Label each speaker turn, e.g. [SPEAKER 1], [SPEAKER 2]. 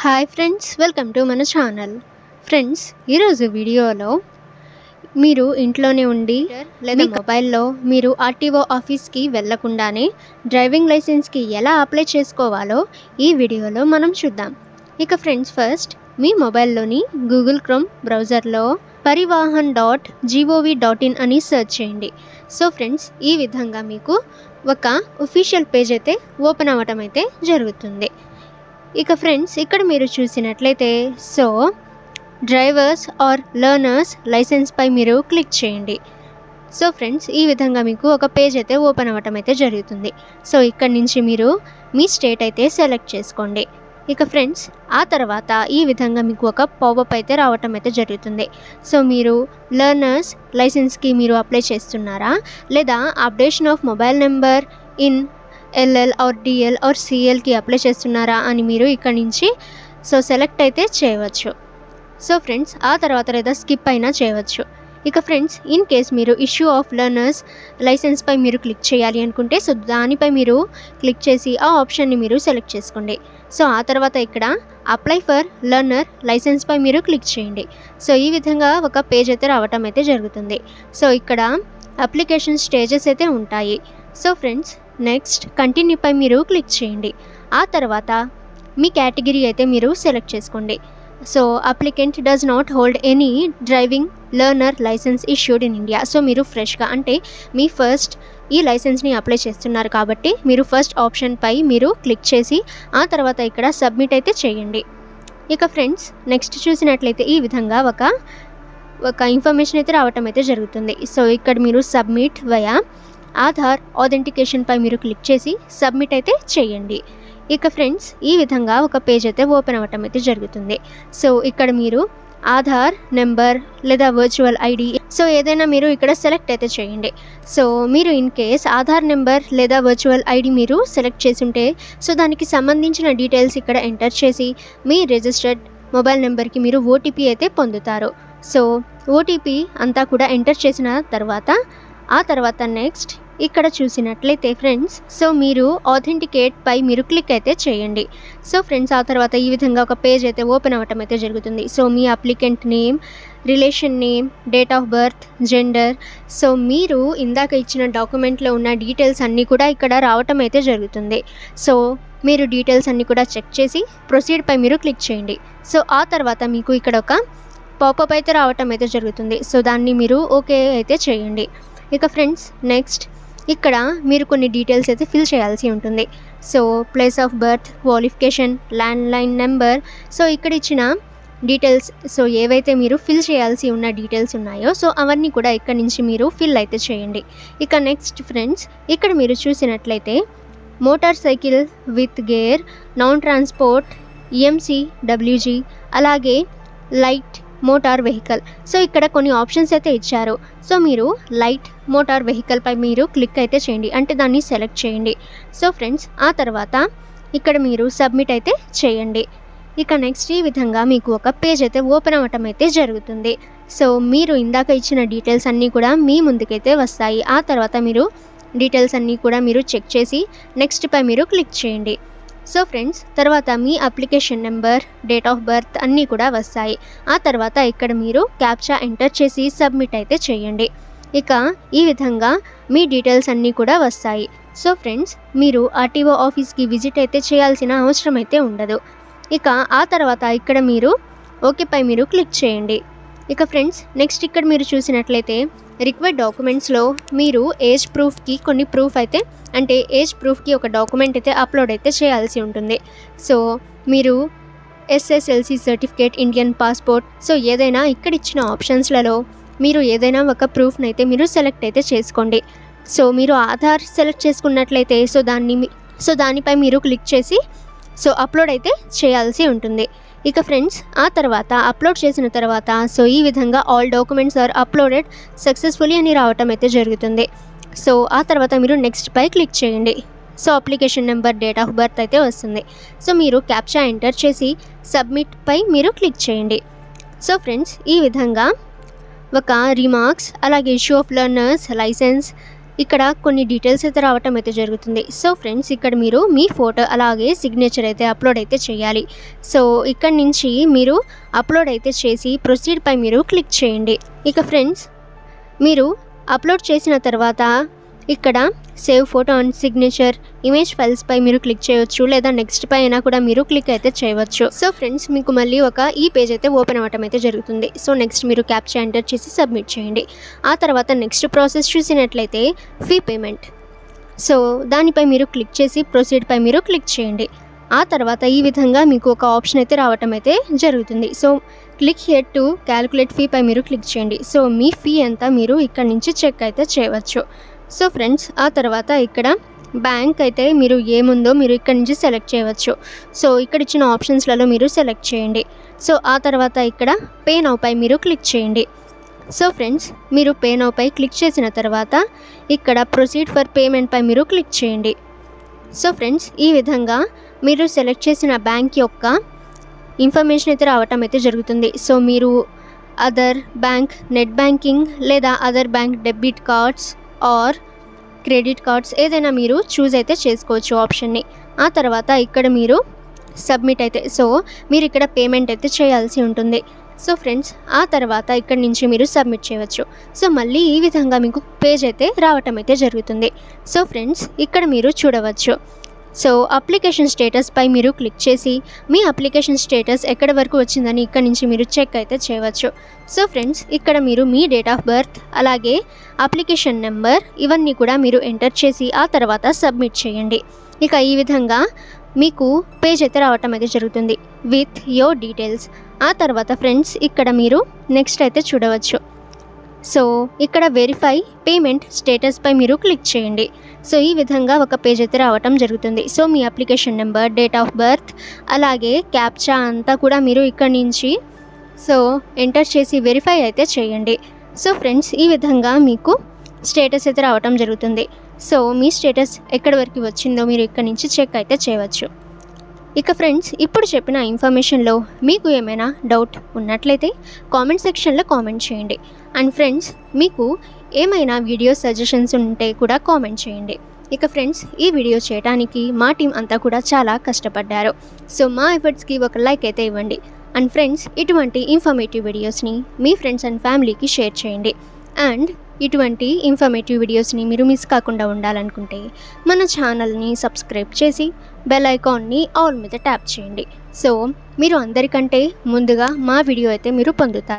[SPEAKER 1] Hi friends, welcome to మన channel. Friends, ఈరోజు వీడియోలో మీరు ఇంట్లోనే ఉండి లేదా మొబైల్లో మీరు ఆర్టీఓ ఆఫీస్కి వెళ్ళకుండానే డ్రైవింగ్ లైసెన్స్కి ఎలా అప్లై చేసుకోవాలో ఈ వీడియోలో మనం చూద్దాం. ఇక ఫ్రెండ్స్, ఫస్ట్ మీ మొబైల్లోని గూగుల్ క్రోమ్ బ్రౌజర్లో parivahan.gov.in అని సెర్చ్ చేయండి. సో ఫ్రెండ్స్, ఈ విధంగా మీకు ఒక ఒఫీషియల్ పేజ్ అయితే ఓపెన్ అవ్వటం అయితే జరుగుతుంది. ఇక ఫ్రెండ్స్, ఇక్కడ మీరు చూసినట్లయితే డ్రైవర్స్ ఆర్ లెర్నర్స్ లైసెన్స్ పై మీరు క్లిక్ చేయండి. సో ఫ్రెండ్స్, ఈ విధంగా మీకు ఒక పేజ్ అయితే ఓపెన్ అవ్వటం అయితే జరుగుతుంది. సో ఇక్కడ నుంచి మీరు మీ స్టేట్ అయితే సెలెక్ట్ చేసుకోండి. ఇక ఫ్రెండ్స్, ఆ తర్వాత ఈ విధంగా మీకు ఒక పాపప్ అయితే రావటం అయితే జరుగుతుంది. సో మీరు లెర్నర్స్ లైసెన్స్కి మీరు అప్లై చేస్తున్నారా, లేదా updation of mobile number in LL or DL or సిఎల్కి అప్లై చేస్తున్నారా అని మీరు ఇక్కడ నుంచి సెలెక్ట్ అయితే చేయవచ్చు. సో ఫ్రెండ్స్, ఆ తర్వాత లేదా స్కిప్ అయినా చేయవచ్చు. ఇక ఫ్రెండ్స్, ఇన్ కేస్ మీరు ఇష్యూ ఆఫ్ లెర్నర్స్ లైసెన్స్ పై మీరు క్లిక్ చేయాలి అనుకుంటే దానిపై మీరు క్లిక్ చేసి ఆ ఆప్షన్ని మీరు సెలెక్ట్ చేసుకోండి. సో ఆ తర్వాత ఇక్కడ అప్లై ఫర్ లెర్నర్ లైసెన్స్ పై మీరు క్లిక్ చేయండి. సో ఈ విధంగా ఒక పేజ్ అయితే రావటం అయితే జరుగుతుంది. సో ఇక్కడ అప్లికేషన్ స్టేజెస్ అయితే ఉంటాయి. సో ఫ్రెండ్స్, నెక్స్ట్ కంటిన్యూ పై మీరు క్లిక్ చేయండి. ఆ తర్వాత మీ కేటగిరీ అయితే మీరు సెలెక్ట్ చేసుకోండి. So applicant does not hold any driving learner license issued in India. So మీరు ఫ్రెష్గా, అంటే మీ ఫస్ట్ ఈ లైసెన్స్ని అప్లై చేస్తున్నారు కాబట్టి మీరు ఫస్ట్ ఆప్షన్ పై మీరు క్లిక్ చేసి ఆ తర్వాత ఇక్కడ సబ్మిట్ అయితే చేయండి. ఇక ఫ్రెండ్స్, నెక్స్ట్ చూసినట్లయితే ఈ విధంగా ఒక ఇన్ఫర్మేషన్ అయితే రావటం అయితే జరుగుతుంది. సో ఇక్కడ మీరు సబ్మిట్ వయా ఆధార్ ఆథెంటికేషన్ పై మీరు క్లిక్ చేసి సబ్మిట్ అయితే చేయండి. ఇక ఫ్రెండ్స్, ఈ విధంగా ఒక పేజ్ అయితే ఓపెన్ అవ్వటం అయితే జరుగుతుంది. సో ఇక్కడ మీరు ఆధార్ నెంబర్ లేదా వర్చువల్ ఐడి ఏదైనా మీరు ఇక్కడ సెలెక్ట్ అయితే చేయండి. సో మీరు ఇన్ కేస్ ఆధార్ నెంబర్ లేదా వర్చువల్ ఐడి మీరు సెలెక్ట్ చేసి ఉంటే దానికి సంబంధించిన డీటెయిల్స్ ఇక్కడ ఎంటర్ చేసి మీ రిజిస్టర్డ్ మొబైల్ నెంబర్కి మీరు ఓటీపీ అయితే పొందుతారు. సో ఓటీపీ అంతా కూడా ఎంటర్ చేసిన తర్వాత ఆ తర్వాత నెక్స్ట్ ఇక్కడ చూసినట్లయితే ఫ్రెండ్స్, మీరు ఆథెంటికేట్ పై మీరు క్లిక్ అయితే చేయండి. సో ఫ్రెండ్స్, ఆ తర్వాత ఈ విధంగా ఒక పేజ్ అయితే ఓపెన్ అవ్వటం అయితే జరుగుతుంది. So me applicant name, relation name, date of birth, gender, మీరు ఇందాక ఇచ్చిన డాక్యుమెంట్లో ఉన్న డీటెయిల్స్ అన్నీ కూడా ఇక్కడ రావటం అయితే జరుగుతుంది. సో మీరు డీటెయిల్స్ అన్నీ కూడా చెక్ చేసి ప్రొసీడ్ పై మీరు క్లిక్ చేయండి. సో ఆ తర్వాత మీకు ఇక్కడ ఒక పాపప్ అయితే రావటం అయితే జరుగుతుంది. సో దాన్ని మీరు ఓకే అయితే చేయండి. ఇక ఫ్రెండ్స్, నెక్స్ట్ ఇక్కడ మీరు కొన్ని డీటెయిల్స్ అయితే ఫిల్ చేయాల్సి ఉంటుంది. So place of birth, qualification, landline number, ఇక్కడ ఇచ్చిన డీటెయిల్స్ ఏవైతే మీరు ఫిల్ చేయాల్సి ఉన్న డీటెయిల్స్ ఉన్నాయో అవన్నీ కూడా ఇక్కడ నుంచి మీరు ఫిల్ అయితే చేయండి. ఇక నెక్స్ట్ ఫ్రెండ్స్, ఇక్కడ మీరు చూసినట్లయితే motor cycle with gear, non transport, EMC, WG, అలాగే లైట్ మోటార్ వెహికల్, ఇక్కడ కొన్ని ఆప్షన్స్ అయితే ఇచ్చారు. మీరు లైట్ మోటార్ వెహికల్ పై మీరు క్లిక్ అయితే చేయండి, అంటే దాన్ని సెలెక్ట్ చేయండి. సో ఫ్రెండ్స్, ఆ తర్వాత ఇక్కడ మీరు సబ్మిట్ అయితే చేయండి. ఇక నెక్స్ట్ ఈ విధంగా మీకు ఒక పేజ్ అయితే ఓపెన్ అవ్వటం అయితే జరుగుతుంది. సో మీరు ఇందాక ఇచ్చిన డీటెయిల్స్ అన్నీ కూడా మీ ముందుకైతే వస్తాయి. ఆ తర్వాత మీరు డీటెయిల్స్ అన్నీ కూడా మీరు చెక్ చేసి నెక్స్ట్ పై మీరు క్లిక్ చేయండి. సో ఫ్రెండ్స్, తర్వాత మీ application number, date of birth అన్నీ కూడా వస్తాయి. ఆ తర్వాత ఇక్కడ మీరు క్యాప్చా ఎంటర్ చేసి సబ్మిట్ అయితే చేయండి. ఇక ఈ విధంగా మీ డీటెయిల్స్ అన్నీ కూడా వస్తాయి. సో ఫ్రెండ్స్, మీరు ఆర్టీఓ ఆఫీస్కి విజిట్ అయితే చేయాల్సిన అవసరం అయితే ఉండదు. ఇక ఆ తర్వాత ఇక్కడ మీరు ఓకే పై మీరు క్లిక్ చేయండి. ఇక ఫ్రెండ్స్, నెక్స్ట్ ఇక్కడ మీరు చూసినట్లయితే రిక్వైర్డ్ డాక్యుమెంట్స్లో మీరు ఏజ్ ప్రూఫ్కి కొన్ని ప్రూఫ్ అయితే, అంటే ఏజ్ ప్రూఫ్కి ఒక డాక్యుమెంట్ అయితే అప్లోడ్ అయితే చేయాల్సి ఉంటుంది. సో మీరు ఎస్ఎస్ఎల్సి సర్టిఫికేట్, ఇండియన్ పాస్పోర్ట్, ఏదైనా ఇక్కడ ఇచ్చిన ఆప్షన్స్లలో మీరు ఏదైనా ఒక ప్రూఫ్ని అయితే మీరు సెలెక్ట్ అయితే చేసుకోండి. సో మీరు ఆధార్ సెలెక్ట్ చేసుకున్నట్లయితే దానిపై మీరు క్లిక్ చేసి అప్లోడ్ అయితే చేయాల్సి ఉంటుంది. ఇక ఫ్రెండ్స్, ఆ తర్వాత అప్లోడ్ చేసిన తర్వాత ఈ విధంగా all documents are uploaded successfully అని రావటం అయితే జరుగుతుంది. సో ఆ తర్వాత మీరు నెక్స్ట్ పై క్లిక్ చేయండి. Application number, date of birth అయితే వస్తుంది. మీరు క్యాప్చా ఎంటర్ చేసి సబ్మిట్ పై మీరు క్లిక్ చేయండి. సో ఫ్రెండ్స్, ఈ విధంగా ఒక రిమార్క్స్, అలాగే ఇష్యూ ఆఫ్ లెర్నర్స్ లైసెన్స్ ఇక్కడ కొన్ని డీటెయిల్స్ అయితే రావటం అయితే జరుగుతుంది. సో ఫ్రెండ్స్ ఇక్కడ మీరు మీ ఫోటో అలాగే సిగ్నేచర్ అయితే అప్లోడ్ అయితే చేయాలి. సో ఇక్కడ నుంచి మీరు అప్లోడ్ అయితే చేసి ప్రొసీడ్ పై మీరు క్లిక్ చేయండి. ఇక ఫ్రెండ్స్ మీరు అప్లోడ్ చేసిన తర్వాత ఇక్కడ save photo and signature image files పై మీరు క్లిక్ చేయవచ్చు, లేదా నెక్స్ట్ పై అయినా కూడా మీరు క్లిక్ అయితే చేయవచ్చు. సో ఫ్రెండ్స్ మీకు మళ్ళీ ఒక ఈ పేజ్ అయితే ఓపెన్ అవ్వటం అయితే జరుగుతుంది. సో నెక్స్ట్ మీరు క్యాప్చా ఎంటర్ చేసి సబ్మిట్ చేయండి. ఆ తర్వాత నెక్స్ట్ ప్రాసెస్ చూసినట్లయితే ఫీ పేమెంట్. సో దానిపై మీరు క్లిక్ చేసి ప్రొసీడ్ పై మీరు క్లిక్ చేయండి. ఆ తర్వాత ఈ విధంగా మీకు ఒక ఆప్షన్ అయితే రావటం అయితే జరుగుతుంది. So click here to calculate fee పై మీరు క్లిక్ చేయండి. సో మీ ఫీ ఎంత మీరు ఇక్కడ నుంచి చెక్ అయితే చేయవచ్చు. సో ఫ్రెండ్స్ ఆ తర్వాత ఇక్కడ బ్యాంక్ అయితే మీరు ఏముందో మీరు ఇక్కడ నుంచి సెలెక్ట్ చేయవచ్చు. సో ఇక్కడ ఇచ్చిన ఆప్షన్స్లలో మీరు సెలెక్ట్ చేయండి. సో ఆ తర్వాత ఇక్కడ పే నౌ పై మీరు క్లిక్ చేయండి. సో ఫ్రెండ్స్ మీరు పే నౌ పై క్లిక్ చేసిన తర్వాత ఇక్కడ ప్రొసీడ్ ఫర్ పేమెంట్ పై మీరు క్లిక్ చేయండి. సో ఫ్రెండ్స్ ఈ విధంగా మీరు సెలెక్ట్ చేసిన బ్యాంక్ యొక్క ఇన్ఫర్మేషన్ అయితే రావటం అయితే జరుగుతుంది. సో మీరు అదర్ బ్యాంక్ నెట్ బ్యాంకింగ్ లేదా other bank debit cards or credit cards ఏదైనా మీరు చూస్ అయితే చేసుకోవచ్చు ఆప్షన్ని. ఆ తర్వాత ఇక్కడ మీరు సబ్మిట్ అయితే సో మీరు ఇక్కడ పేమెంట్ అయితే చేయాల్సి ఉంటుంది. సో ఫ్రెండ్స్ ఆ తర్వాత ఇక్కడ నుంచి మీరు సబ్మిట్ చేయవచ్చు. సో మళ్ళీ ఈ విధంగా మీకు పేజ్ అయితే రావటం అయితే జరుగుతుంది. సో ఫ్రెండ్స్ ఇక్కడ మీరు చూడవచ్చు. సో అప్లికేషన్ స్టేటస్ పై మీరు క్లిక్ చేసి మీ అప్లికేషన్ స్టేటస్ ఎక్కడి వరకు వచ్చిందని ఇక్కడ నుంచి మీరు చెక్ అయితే చేయవచ్చు. సో ఫ్రెండ్స్ ఇక్కడ మీరు మీ డేట్ ఆఫ్ బర్త్ అలాగే అప్లికేషన్ నెంబర్ ఇవన్నీ కూడా మీరు ఎంటర్ చేసి ఆ తర్వాత సబ్మిట్ చేయండి. ఇక ఈ విధంగా మీకు పేజ్ అయితే రావటం అయితే జరుగుతుంది విత్ యోర్ డీటెయిల్స్. ఆ తర్వాత ఫ్రెండ్స్ ఇక్కడ మీరు నెక్స్ట్ అయితే చూడవచ్చు. సో ఇక్కడ వెరిఫై పేమెంట్ స్టేటస్ పై మీరు క్లిక్ చేయండి. సో ఈ విధంగా ఒక పేజ్ అయితే రావటం జరుగుతుంది. So me application number date of birth అలాగే క్యాప్చా అంతా కూడా మీరు ఇక్కడ నుంచి సో ఎంటర్ చేసి వెరిఫై అయితే చేయండి. సో ఫ్రెండ్స్ ఈ విధంగా మీకు స్టేటస్ అయితే రావటం జరుగుతుంది. సో మీ స్టేటస్ ఎక్కడి వరకు వచ్చిందో మీరు ఇక్కడ నుంచి చెక్ అయితే చేయవచ్చు. ఇక ఫ్రెండ్స్ ఇప్పుడు చెప్పిన ఇన్ఫర్మేషన్లో మీకు ఏమైనా డౌట్ ఉన్నట్లయితే కామెంట్ సెక్షన్లో కామెంట్ చేయండి. అండ్ ఫ్రెండ్స్ మీకు ఏమైనా వీడియో సజెషన్స్ ఉంటే కూడా కామెంట్ చేయండి. ఇక ఫ్రెండ్స్ ఈ వీడియో చేయడానికి మా టీం అంతా కూడా చాలా కష్టపడ్డారు. సో మా ఎఫర్ట్స్కి ఒక లైక్ అయితే ఇవ్వండి. అండ్ ఫ్రెండ్స్ ఇటువంటి ఇన్ఫర్మేటివ్ వీడియోస్ని మీ ఫ్రెండ్స్ అండ్ ఫ్యామిలీకి షేర్ చేయండి. అండ్ ఇటువంటి ఇన్ఫర్మేటివ్ వీడియోస్ని మీరు మిస్ కాకుండా ఉండాలనుకుంటే మన ఛానల్ని సబ్స్క్రైబ్ చేసి బెల్ ఐకాన్ని ఆల్ మీద ట్యాప్ చేయండి. సో మీరు అందరికంటే ముందుగా మా వీడియో అయితే మీరు పొందుతారు.